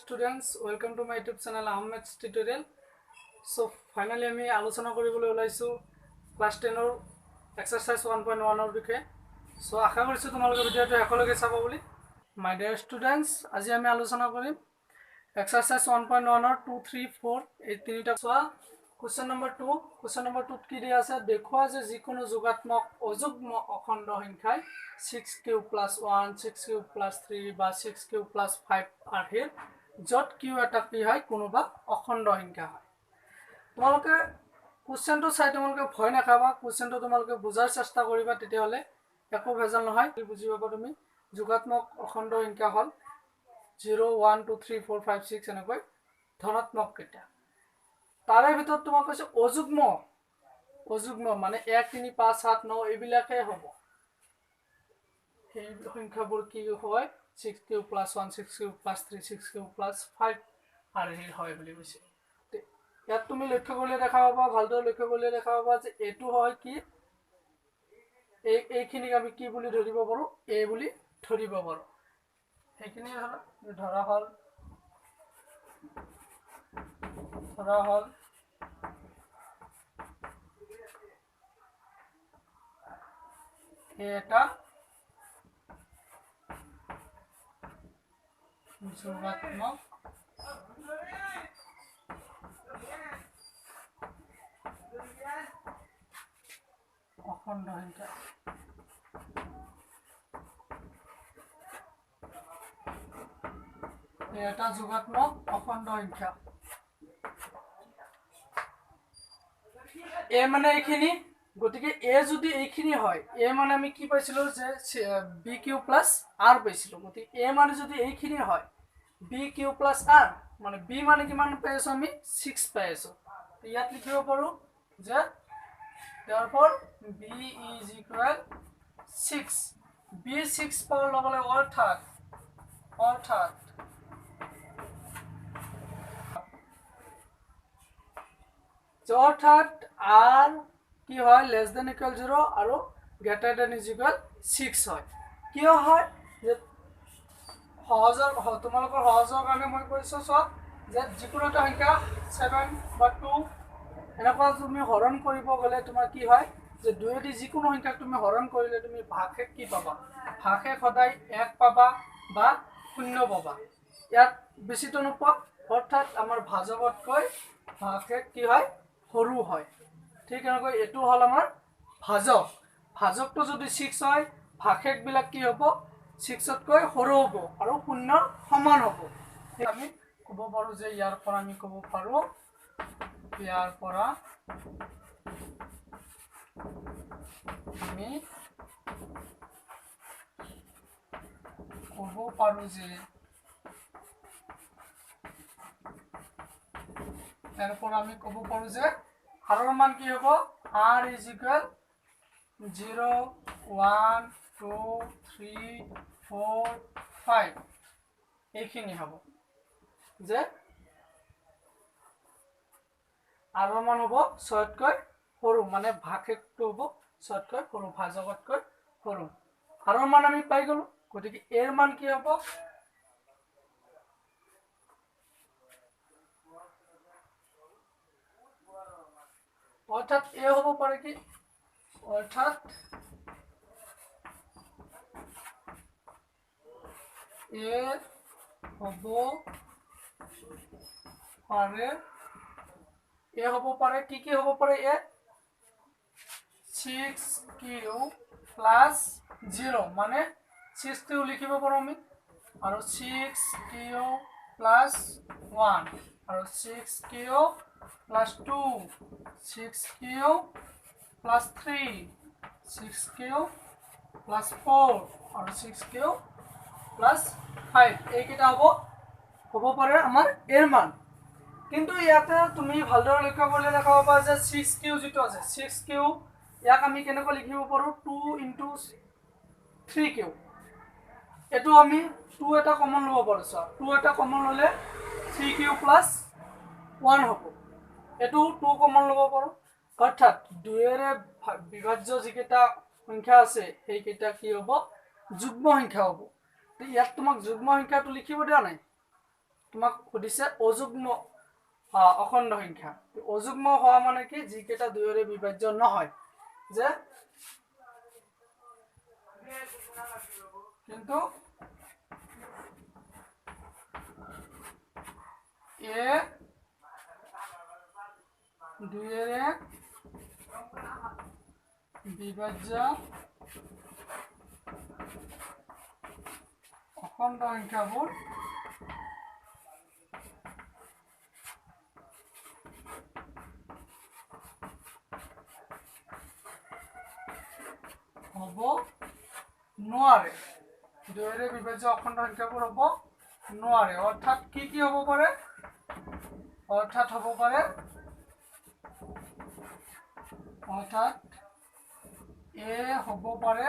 students, welcome to my YouTube channel Ahmed's tutorial. So finally আমি আলোচনা কৰিবলৈ ওলাইছো ক্লাস 10 ৰ এক্সাৰসাইজ 1.1 ৰ বিষয়ে। সো আশা কৰিছো তোমালোকে ভিডিওটো একেলগে চাব বুলি। My dear students, আজি আমি আলোচনা কৰিম এক্সাৰসাইজ 1.1 ৰ 2 3 4 এই তিনিটা সোৱা। Question number 2 কি দিয়া আছে দেখুৱা যে যিকোনো যোগাত্মক অযুগ্ম অখণ্ড সংখ্যাই 6 কিউব প্লাস 1 6 কিউব প্লাস 3 বা 6 কিউব প্লাস 5 আহিল যত কিউ এটা কি হয় কোনোবা অখণ্ড সংখ্যা হয়। তোমালোকে কোশ্চেনটো চাই তোমালোকে ভয় নাখাবা, কোশ্চেনটো তোমালোকে বুজাৰ চেষ্টা কৰিবা, তেতিয়া হলে একো ভেজাল নহয়, বুজি পাবা তুমি। যোগাত্মক অখণ্ড সংখ্যা হল 0 1 2 3 4 5 6 এনেকৈ ধনাত্মক কেইটা। তাৰে ভিতৰত তোমাক কৈছে অযুগ্ম মানে 1 3 5 7 9 এইবিলাকে হ'ব। এই সংখ্যাবোৰ কি হয় 6 cube plus 1 6 cube plus 3 6 cube plus 5 আর এই হয় বুলি কৈছে। ইয়াত তুমি লক্ষ্য কৰিলে দেখা পাবা, ভালদৰে লক্ষ্য কৰিলে দেখা পাবা যে এটো হয় কি এইখিনিক আমি কি বুলি ধৰিব পাৰো, এ বুলি ধৰিব পাৰো। এইখিনি ধৰা হল এটা যোগাত্মক অখণ্ড সংখ্যা। এটা যোগাত্মক অখণ্ড সংখ্যা। এ মানে এইখিনি, গতিকে এ যদি এইখিনি হয়, এ মানে আমি কি পাইছিলো যে বি কিউ প্লাস আর পাইছিলো, গতিকে এ মানে যদি এইখিনি হয় বি কিউ প্লাস আর মানে বি মানে কিমান পাই আছো আমি 6 পাই আছো। ইয়াত লিখিব পাৰো যে therefore b is equal 6, b 6 পাওয়ার লগে অর্থাৎ আর কি হয় লেস দেন ইকুয়াল 0 আর গ্রেটার দেন ইজ ইকুয়াল 6 হয়। কিয় হয় যে সহজৰ তোমালোকৰ সহজৰ কাৰণে মই কৈছো সব যে যিকোনো এটা সংখ্যা 7 বা 2 এনেকুৱা তুমি হৰণ কৰিব গলে তোমাৰ কি হয় যে দুইটি যিকোনো সংখ্যাক তুমি হৰণ কৰিলে তুমি ভাগশেষ কি পাবা, ভাগশেষ সদায় 1 পাবা বা 0 পাবা। ইয়াত বেছিটো নোপোৱা, অৰ্থাৎ আমাৰ ভাজকতকৈ ভাগশেষ কি হয় সৰু হয়। ঠিক এনেকৈ এটো হল আমাৰ ভাজক। ভাজকটো যদি 6 হয় ভাগশেষ বিলাক কি হ'ব 6তকৈ সৰু হ'ব আৰু 0 সমান হ'ব। আমি ক'ব পাৰো যে ইয়াৰ পৰা আমি ক'ব পাৰো যে হাৰৰ মান কি হ'ব r is equal 0 1 2 3 4 5 এইখিনি হ'ব যে আৰৰ মান হ'ব 6তকৈ সৰু, মানে ভাগশেষটো হ'ব 6তকৈ সৰু, ভাজকতকৈ সৰু। আৰৰ মান আমি পাই গলো, গতিকে এৰ মান কি হ'ব অৰ্থাৎ এ হ'ব পাৰে কি অৰ্থাৎ এ হ'ব পাৰে কি হ'ব পাৰে এ 6 কিউ প্লাস 0 মানে 6 কিউ লিখিব পাৰো আমি, আৰু 6 কিউ প্লাস 1 আৰু 6 Q plus 2 6 Q plus 3 6 Q plus 4 আৰু 6 কিউ প্লাস 5 এইকেইটা হ'ব পাৰে আমাৰ এৰ মান। কিন্তু ইয়াতে তুমি ভালদৰে লক্ষ্য কৰিলে দেখা পাবা যে 6 কিউ যেটো আছে 6 কিউ ইয়াক আমি কেনেকৈ লিখিব পাৰো 2 ইনটু 3 কিউ। এটো আমি 2 এটা কমন লব পাৰো, 2 এটা কমন ললে 3 কিউ প্লাস 1 হ'ব। এটো 2 কমন লব পাৰো, অৰ্থাৎ 2 এৰে বিভাজ্য যিকেইটা সংখ্যা আছে সেইকেইটা কি হ'ব যুগ্ম সংখ্যা হ'ব। ইয়াত তোমাক যুগ্ম সংখ্যাটো লিখিব দিয়া নাই, তোমাক সুধিছে অযুগ্ম অখণ্ড সংখ্যা। অযুগ্ম হওয়া মানে কি, যিকেইটা দুইৰে বিভাজ্য নহয়। যে কিন্তু এ দুইৰে বিভাজ্য অখণ্ড সংখ্যাবোৰ হ'ব নোৱাৰে। দুইৰে বিভাজ্য অখণ্ড সংখ্যাবোৰ হ'ব নোৱাৰে। অৰ্থাৎ কি কি হ'ব পাৰে? অৰ্থাৎ হ'ব পাৰে, অৰ্থাৎ এ হ'ব পাৰে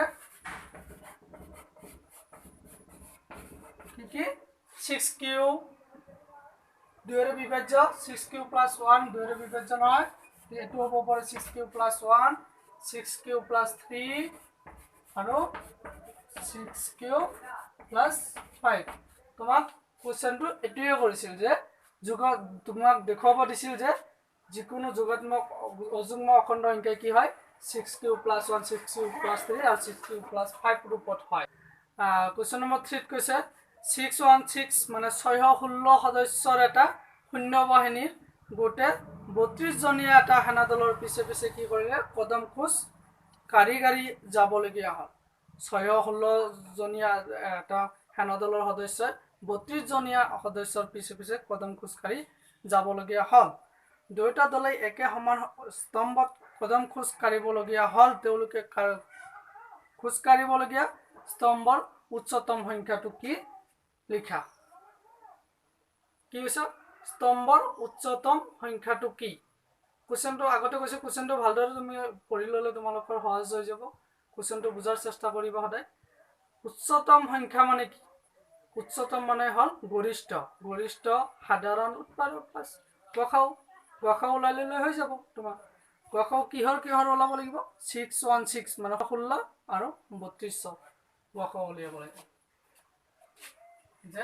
কি কি 6 কিউ, দুইৰে বিভাজ্য 6 কিউ প্লাস 1 দুইৰে বিভাজ্য নহয়, এটো হ'ব পাৰে 6 কিউ প্লাস 1, 6 কিউ প্লাস 3 আৰু 6 কিউ প্লাস 5। তোমাক কোৱেশ্চনটো এটোৱে কৰিছিল যে তোমাক দেখুৱাব দিছিল যে যিকোনো যোগাত্মক অযুগ্ম অখণ্ড সংখ্যা কি হয় 6 কিউ প্লাস 1, 6 কিউ প্লাস 3 আৰু 6 কিউ প্লাস 5 ৰূপত হয়। কোৱেশ্চন নম্বৰ 3 কৈছে 616 মানে 616 সদস্যৰ এটা শূন্য বাহিনীৰ গোটে 32 জনীয়া এটা সেনা দলৰ পিছে পিছে কি কৰিলে কদম খোজ কাঢ়ি কাঢ়ি যাবলগীয়া হ'ল। 616 জনীয়া এটা সেনা দলৰ সদস্যই 32 জনীয়া সদস্যৰ পিছে পিছে কদম খোজ কাঢ়ি যাবলগীয়া হ'ল। দুয়োটা দলে একে সমান স্তম্ভত কদম খোজ কাঢ়িবলগীয়া হ'ল। তেওঁলোকে খোজ কাঢ়িবলগীয়া স্তম্ভৰ উচ্চতম সংখ্যাটো কি লিখা। কি হৈছে স্তম্ভৰ উচ্চতম সংখ্যাটো কি? কোৱেশ্চনটো আগতে কৈছে, কোৱেশ্চনটো ভালদৰে তুমি পঢ়ি ললে তোমালোকৰ সহজ হৈ যাব। কোৱেশ্চনটো বুজাৰ চেষ্টা কৰিবা সদায়। উচ্চতম সংখ্যা মানে কি? উচ্চতম মানে হল গৰিষ্ঠ। গৰিষ্ঠ সাধাৰণ উৎপাদক প্লাস গসাউ। গসাউ ওলাই ললে হৈ যাব তোমাৰ। গসাউ কিহৰ কিহৰ ওলাব লাগিব 616 মানে 16 আৰু 32 গসাউ উলিয়াব লাগিব। যে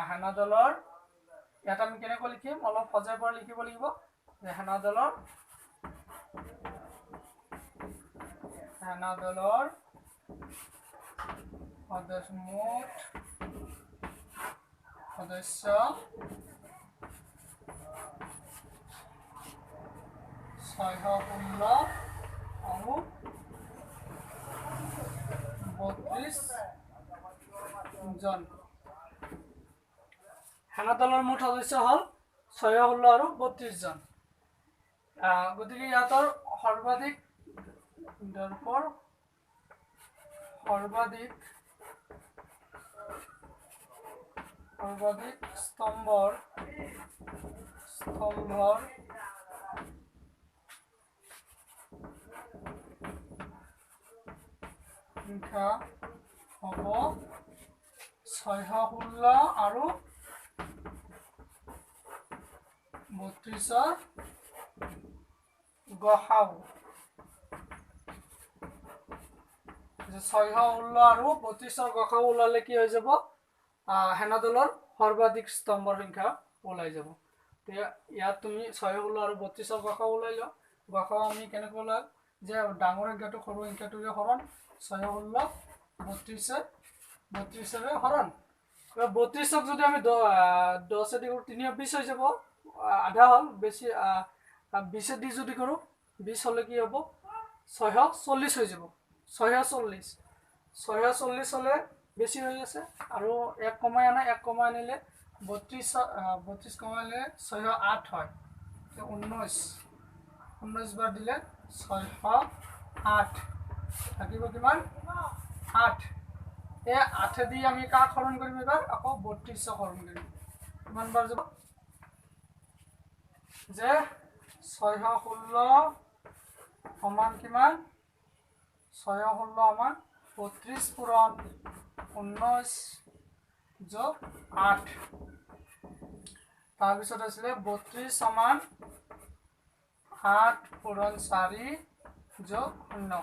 সেনা দলৰ ইয়াত আমি কেনেকৈ লিখিম অলপ সজাই পৰা লিখিব লাগিব যে সেনা দলৰ মুঠ সদস্য 616 আৰু 32 জন। সেনা দলৰ মুঠ সদস্য হল 616 আৰু 32 জন। গতিকে ইয়াতৰ সৰ্বাধিক স্তম্ভৰ সংখ্যা হ'ব 616 আৰু 32ৰ গসাউ। 616 আৰু 32ৰ গসাউ ওলালে কি হৈ যাব সেনা দলৰ সৰ্বাধিক স্তম্ভৰ সংখ্যা ওলাই যাব। ইয়াত তুমি 616 আৰু 32ৰ গসাউ ওলাই লোৱা। গসাউ আমি কেনেকৈ ওলাম যে ডাঙৰ সংখ্যাটো সৰু সংখ্যাটোৰে হৰণ 616 32ৰে হৰণ। 32ক যদি আমি 10 দি কৰো 3 20 হৈ যাব, আধা হল। বেছি 20 দি যদি কৰো 20 হলে কি হ'ব 640 হৈ যাব। 640 হলে বেছি হৈ আছে আৰু 1 কমাই আনা, 1 কমাই আনিলে 32 কমাইলে 608 হয়। 19 বাৰ দিলে 608 থাকিব কিমান 8। এই 8 দি আমি কাক হৰণ কৰিম এবাৰ আকৌ 32ক হৰণ কৰিম। কিমান বাৰ যাব যে 616 সমান কিমান 616 সমান 32 পূৰণ 19 যোগ 8। তাৰপিছত আছিলে 32 সমান 8 পূৰণ 4 যোগ 0।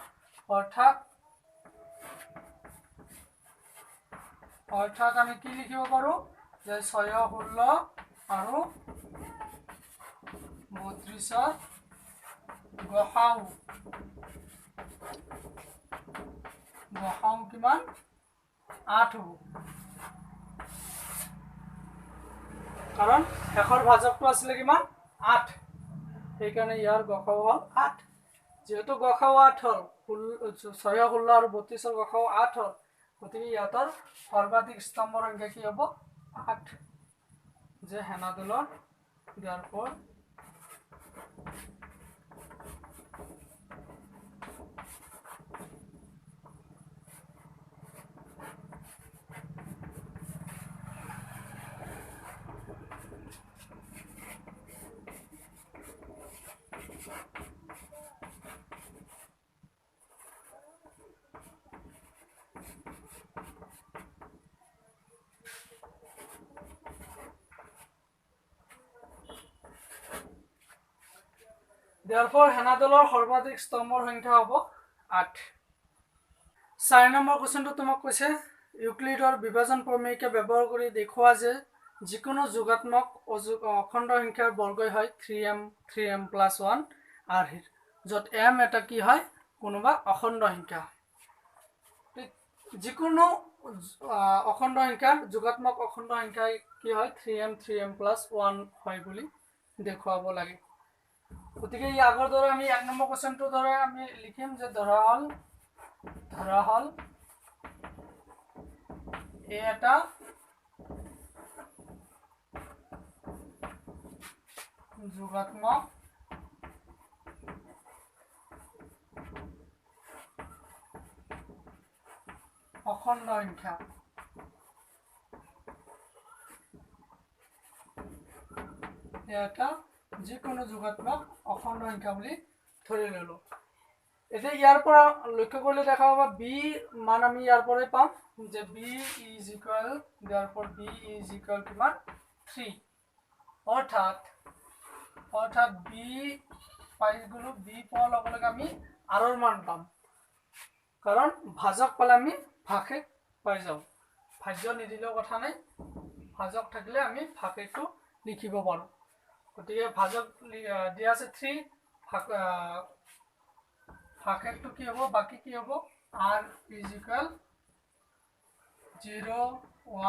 অৰ্থাৎ আমি কি লিখিব পাৰো যে 6 16 আৰু 32 গসাউ কিমান 8 হ'ব কাৰণ শেষৰ ভাজকটো আছিল কিমান 8 সেইকাৰণে ইয়াৰ গসাউ হ'ল 8 যেহেতু গসাউ 8 হ'ল 6 16 আৰু 32 গসাউ 8 হ'ল গতিকে ইয়াতৰ সৰ্বাধিক স্তম্ভৰ সংখ্যা কি হ'ব 8 যে হেনাদলৰ therefore হেনাদলৰ সৰ্বাধিক স্তম্ভৰ সংখ্যা হ'ব 8 4 নম্বৰ কোৱেশ্চনটো তোমাক কৈছে ইউক্লিডৰ বিভাজন প্ৰমেয়কে ব্যৱহাৰ কৰি দেখুওৱা যে যিকোনো যোগাত্মক অখণ্ড সংখ্যাৰ বৰ্গই হয় 3m 3m + 1 আৰু য'ত m এটা কি হয় কোনোবা অখণ্ড সংখ্যা যিকোনো অখণ্ড সংখ্যাৰ যোগাত্মক অখণ্ড সংখ্যা কি হয় 3m 3m + 1 হয় বুলি দেখুৱাব লাগে গতিকে এই আগৰ দৰে আমি 1 নম্বৰ কোৱেশ্চনটো দৰে আমি লিখিম যে ধৰা হল এটা যোগাত্মক অখণ্ড সংখ্যা এটা যিকোনো যোগাত্মক অখণ্ড সংখ্যা বুলি ধৰি ললো এতিয়া ইয়াৰ পৰা লক্ষ্য কৰিলে দেখা পাবা b মান আমি ইয়াৰ পৰাই পাম যে b therefore b কিমান 3 অৰ্থাৎ b পাই গলো b পোৱাৰ লগে লগে আমি r ৰ মান পাম কাৰণ ভাজক পালে আমি ভাগে পাই যাওঁ ভাজ্য নিদিলেও কথা নাই ভাজক থাকিলে আমি ভাগেটো লিখিব পাৰো গতিকে ভাজক দিয়া আছে 3 ভাগটো কি হ'ব বাকি কি হ'ব r = 0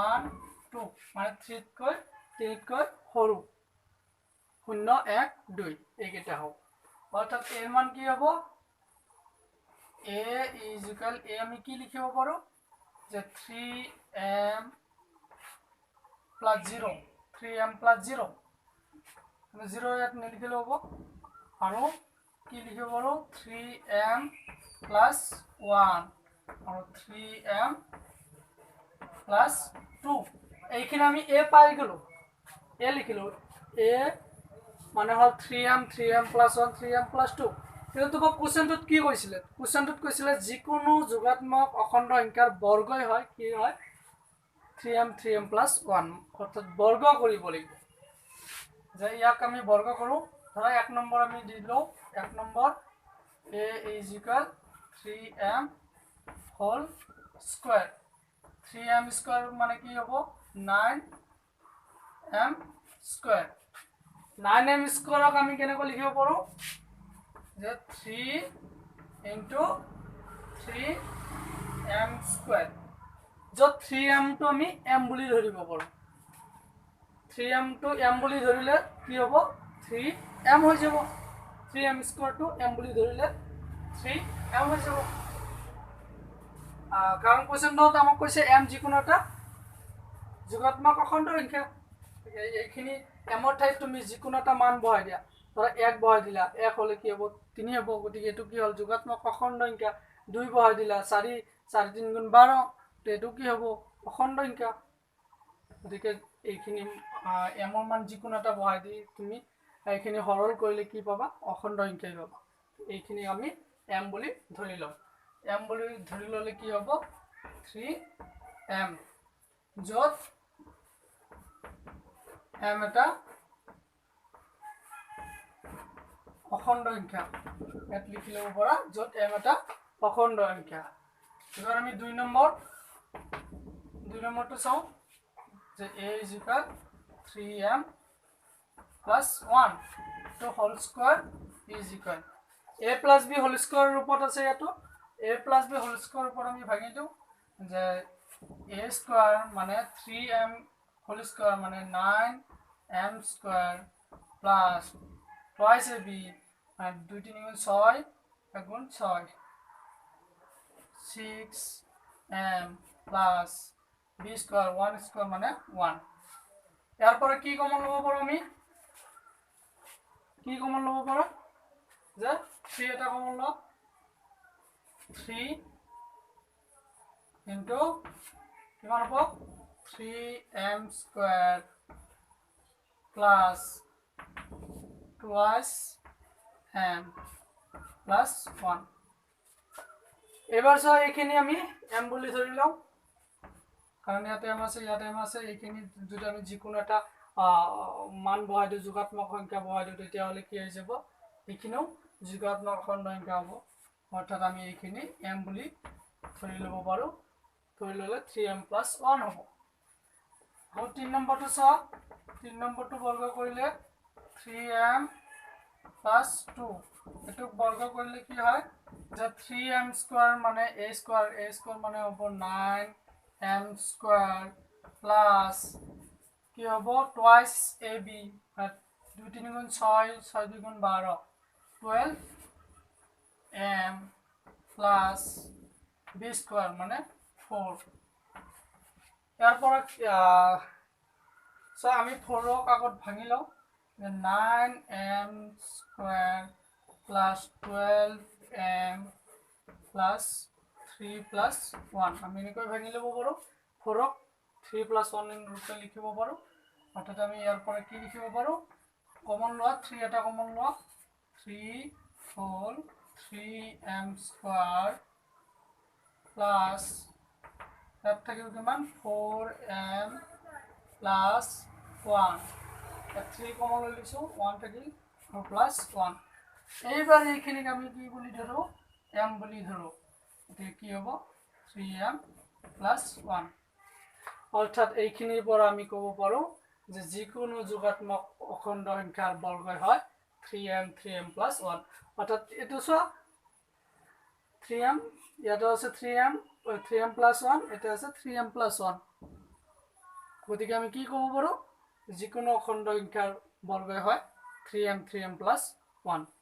1 2 মানে 3 কৈ সৰু 0 1 2 এইকেইটা হ'ব অৰ্থাৎ এৰ মান কি হ'ব a আমি কি লিখিব পাৰো যে 3m + 0 3m + 0 0 ইয়াত নিলিখিলে হ'ব আৰু কি লিখিব পাৰো 3m + 1 আৰু 3m + 2 এইখিনি আমি a পাই গলো a লিখিলো a মানে হল 3m + 1 3m + 2 কিন্তু তোমাক কোৱেশ্চনটোত কি কৈছিলে কোৱেশ্চনটোত কৈছিলে যিকোনো যোগাত্মক অখণ্ড সংখ্যাৰ বৰ্গই হয় কি হয় 3m + 1 অৰ্থাৎ বৰ্গ কৰিব লাগিব যে ইয়াক আমি বৰ্গ কৰো ধৰা 1 নম্বৰ আমি দিলো 1 number a = 3m whole square 3m square মানে কি হ'ব 9m square 9m square আমি কেনেকৈ লিখিব পাৰো যে 3 * 3m square য'ত 3m টো আমি m বুলি ধৰিব পাৰো 3m টো m বুলি ধৰিলে কি হ'ব 3m হৈ যাব 3m square টো m বুলি ধৰিলে 3m হৈ যাব কাৰণ কোৱেশ্চনটো আমাক কৈছে m যিকোনো এটা যোগাত্মক অখণ্ড সংখ্যা এইখিনি m ৰ ঠাইত তুমি যিকোনো এটা মান বহাই দিয়া ধৰা 1 বহাই দিলা 1 হলে কি হ'ব 3 হ'ব গতিকে এটো কি হল যোগাত্মক অখণ্ড সংখ্যা 2 বহাই দিলা 4 4 3 * 12 এটো কি হ'ব অখণ্ড সংখ্যা গতিকে এইখিনি m ৰ মান যিকোনো এটা বহাই দি তুমি এইখিনি সৰল কৰিলে কি পাবা অখণ্ড সংখ্যাই পাবা এইখিনি আমি m বুলি ধৰি লওঁ m বুলি ধৰি ললে কি হ'ব 3m য'ত m এটা অখণ্ড সংখ্যা ইয়াত লিখি ল'ব পৰা য'ত m এটা অখণ্ড সংখ্যা এবাৰ আমি 2 নম্বৰটো চাওঁ যে a is equal 3m plus 1 to whole square is equal a plus b whole square রূপত আছে এটো a plus b whole square উপর আমি ভাঙি দিও যে a square মানে 3m whole square মানে 9m square plus twice ab আর 2 3 গুণ 6 এক গুণ 6 6m plus b square 1 square মানে 1 এরপরে কি কমন লব পারো আমি কি কমন লব পারো যে 3 এটা কমন লও 3 into কিমান হ'ব 3m square plus twice m plus 1 এবার সব এখানে আমি m বলি ধরি লও কারণ ইয়াতে m আছে এখানে যদি আমি যে কোনো একটা মান বহাই দিও যোগাত্মক সংখ্যা বহাই দিও তেতিয়া হলে কি হৈ যাব এখানেও যোগাত্মক সংখ্যা হ'ব অর্থাৎ আমি এখানে m বলি ধৰি লব পাৰো ধৰি ললে 3m plus 1 হ'ব আৰু 3 নম্বৰটো সব 3 নম্বৰটো বৰ্গ কৰিলে 3m plus 2 এটো বর্গ করলে কি হয় যে 3m স্কয়ার মানে a স্কয়ার মানে হবে 9m স্কয়ার প্লাস কি হবে টুয়াইস ab 2 3 গুণ 6 6 2 গুণ 12 12m প্লাস b স্কয়ার মানে 4 এরপর সো আমি 4 ক আগত ভাঙি লও 9m square plus 12m plus 3 plus 1 আমি এনেকৈ ভাঙি লব পাৰো 4 ক 3 plus 1 এৰ ৰূপে লিখিব পাৰো অৰ্থাৎ আমি এৰ পৰে কি লিখিব পাৰো কমন লওয়া 3 এটা কমন লওয়া 3 whole 3m square plus তার থেকে কিমান 4m plus 1 3 কমন লিখছো 1 থাকিল প্লাস 1 এইবার এইখানে আমি কি বলি ধরো m বলি ধরো এটা কি হবে 3m plus 1 অর্থাৎ এইখানির পর আমি কব পারো যে যে কোনো যোগাত্মক অখণ্ড সংখ্যার বর্গ হয় 3m plus 1 অর্থাৎ এটো সো 3m ইয়াটো আছে 3m plus 1 এটা আছে 3m plus 1 গতিকে আমি কি কব পারো যে কোনো অখণ্ড সংখ্যার বর্গ হয় 3m plus 1